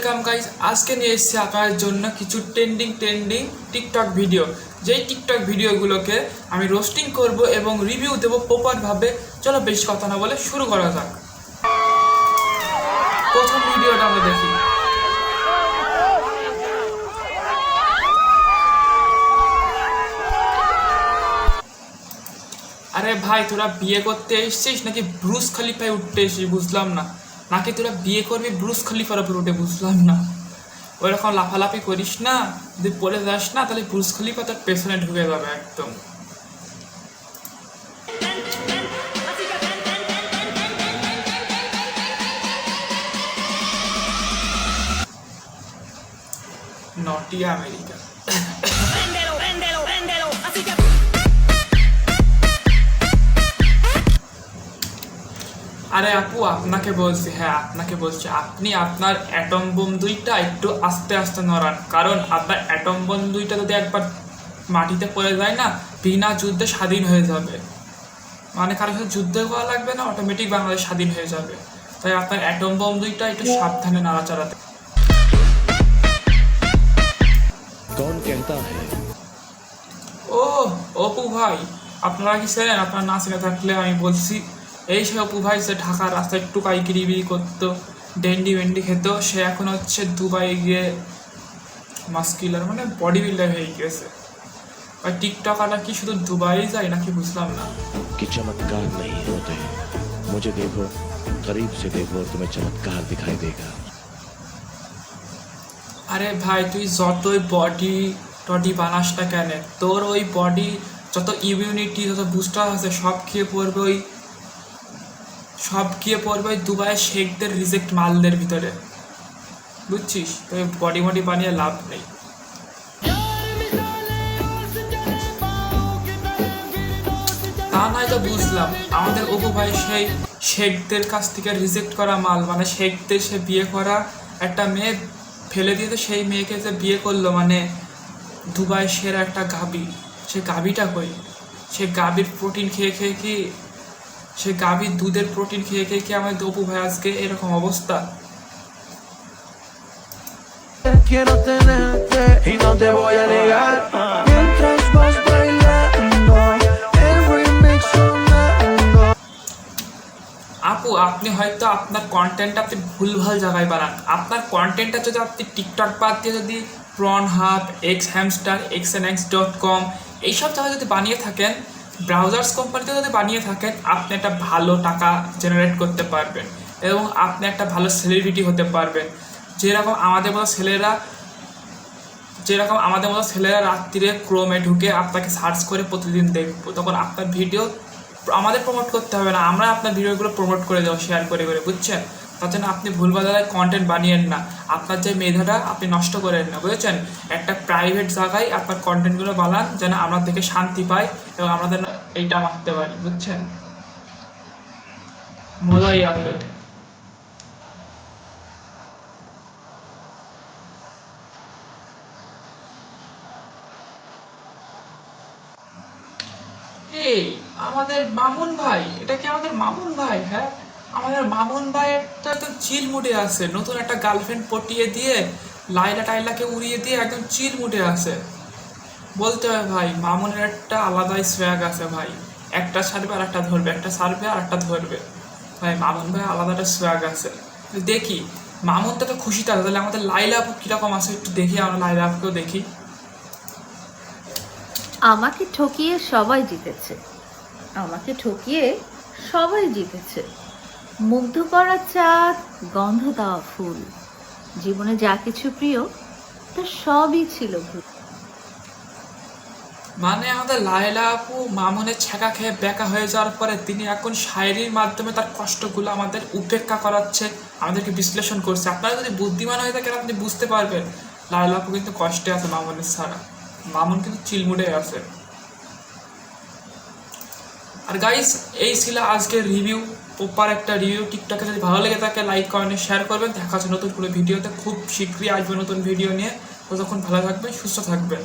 Welcome guys. আজকে নিয়ে এসেছি আপনাদের জন্য কিছু ট্রেন্ডিং টিকটক ভিডিও। যেই টিকটক ভিডিওগুলোকে আমি রোস্টিং করব এবং রিভিউ দেবো প্রপারভাবে। চলো বেশি কথা না বলে শুরু করা যাক। প্রথম ভিডিওটা আমরা দেখি। আরে ভাই, তোরা বিয়ে করতে এসছিস নাকি ব্রুস খলিফায় উঠতে এসেছিস বুঝলাম না, নাকি তোরা বিয়ে করবি ব্রুস খলিফার উপর উঠে বুঝলাম না। ওইরকম লাফালাফি করিস না, যদি পড়ে যাস না তাহলে ব্রুস খলিফা তোর পেছনে ঢুকে যাবে একদম। নটি আমেরিকা। আরে আপু, আপনাকে বলছি, হ্যাঁ আপনাকে বলছি, আপনি আপনার অ্যাটম বোম দুইটা একটু আস্তে আস্তে নড়ান, কারণ আপনার অ্যাটম বোম দুইটা যদি একবার মাটিতে পড়ে যায় না, বিনা যুদ্ধে স্বাধীন হয়ে যাবে। মানে কারোর সাথে যুদ্ধ করা লাগবে না, অটোমেটিক বাংলাদেশ স্বাধীন হয়ে যাবে। তাই আপনার অ্যাটম বোম দুইটা একটু সাবধানে নাড়াচাড়াতে। ও অপু ভাই, আপনারা কি ছিলেন? আপনার না চিনে থাকলে আমি বলছি, এই সে অপু ভাই, সে ঢাকার রাস্তায় একটু পাইকিরি করতো, ডেন্ডি ভেন্ডি খেত, সে এখন হচ্ছে দুবাই গিয়ে মাস্কুলার মানে বডি বিল্ডার হয়ে গেছে। আর টিকটকাররা কি শুধু দুবাই যায় নাকি বুঝলাম না। कि चमत्कार नहीं होते, मुझे देखो, करीब से देखो, तुम्हें चमत्कार दिखाई देगा। আরে ভাই, তুই যতই বডি টডি বানাস না কেন, তোর ওই বডি যত ইমিউনিটি যত বুস্টার আছে সব খেয়ে পড়বে ওই দুবাইয়ের শেখদের রিজেক্ট মালদের ভিতরে, বুঝছিস? তো বডি মডি বানিয়ে লাভ নেই। তা নয় তো বুঝলাম, আমাদের অপু ভাই সেই শেখদের কাছ থেকে রিজেক্ট করা মাল, মানে শেখদের সে বিয়ে করা একটা মেয়ে ফেলে দিয়েছে, সেই মেয়েকে যে বিয়ে করলো, মানে দুবাই সেরা একটা গাভী, সে গাভীটা কই? সে গাভীর প্রোটিন খেয়ে কি, সে গাভীর দুধের প্রোটিন খেয়ে কি আমাদের অপু ভাই আজকে এরকম অবস্থা? Quiero tenerte y no te voy a negar mientras vas bailando el remix sonando. আপু, আপনি হয়তো আপনার কন্টেন্ট আপনি ভুলভাল জায়গায় বানান। আপনার কন্টেন্টটা যদি আপনি টিকটক বাদ দিয়ে যদি প্রনহাব, এক্সহ্যামস্টার, xnx.com এইসব জায়গায় যদি বানিয়ে থাকেন, ব্রাউজার্স কোম্পানিতে যদি বানিয়ে থাকেন, আপনি একটা ভালো টাকা জেনারেট করতে পারবেন এবং আপনি একটা ভালো সেলিব্রিটি হতে পারবেন। যেরকম আমাদের মতো ছেলেরা রাত্রিরে ক্রোমে ঢুকে আপনাকে সার্চ করে প্রতিদিন দেখবো, তখন আপনার ভিডিও আমাদের প্রমোট করতে হবে না, আমরা আপনার ভিডিওগুলো প্রমোট করে দেবো শেয়ার করে, বুঝছেন? তার জন্য আপনি ভুলভাল জায়গায় কন্টেন্ট বানিয়েন না, আপনার যে মেধাটা আপনি নষ্ট করেন না, বুঝেছেন? একটা প্রাইভেট জায়গায় আপনার কন্টেন্টগুলো বানান, যেন আমরা থেকে শান্তি পাই এবং আমাদের এইটা মারতে পারি, বুঝছেন? মজাই আসবে। এই আমাদের মামুন ভাই, এটা কি আমাদের মামুন ভাই? হ্যাঁ, আমাদের মামুন ভাই একটা একদম চিল মুডে আছে, নতুন একটা গার্লফ্রেন্ড পটিয়ে দিয়ে লাইলা টাইলাকে উড়িয়ে দিয়ে একদম চিল মুডে আছে। বলতে হয় ভাই, মামুনের একটা আলাদাই সোয়াগ আছে ভাই, একটা ছাড়বে আর একটা ধরবে, একটা ছাড়বে আর একটা ধরবে। ভাই মামুন ভাই আলাদা একটা সোয়াগ আছে। দেখি মামুন তো খুশিতে আছে, তাহলে আমাদের লাইলা আপু কিরকম আছে একটু দেখি, আমরা লাইলা আপুকেও দেখি। আমাকে ঠকিয়ে সবাই জিতেছে, আমাকে ঠকিয়ে সবাই জিতেছে। মুগ্ধ করা চাঁদ, গন্ধ দেওয়া ফুল, জীবনে যা কিছু প্রিয় তা সবই ছিল ভুল। মানে আমাদের লায়লা আপু মামুনের ছ্যাঁকা খেয়ে বেকা হয়ে যাওয়ার পরে তিনি এখন শায়েরির মাধ্যমে তার কষ্টগুলো আমাদের উপেক্ষা করাচ্ছে, আমাদেরকে বিশ্লেষণ করছে। আপনারা যদি বুদ্ধিমান হয়ে থাকেন আপনি বুঝতে পারবেন লায়লা আপু কিন্তু কষ্টে আছে মামুনের ছাড়া, মামুন কিন্তু চিলমুডে আছে। আর গাইস, এই ছিল আজকের রিভিউ, প্রপার একটা রিভিউ। টিকটকে যদি ভালো লেগে থাকে লাইক কমেন্ট শেয়ার করবেন। দেখা হচ্ছে নতুন কোনো ভিডিওতে, খুব শীঘ্রই আসবে নতুন ভিডিও নিয়ে। ততক্ষণ ভালো থাকবেন, সুস্থ থাকবেন।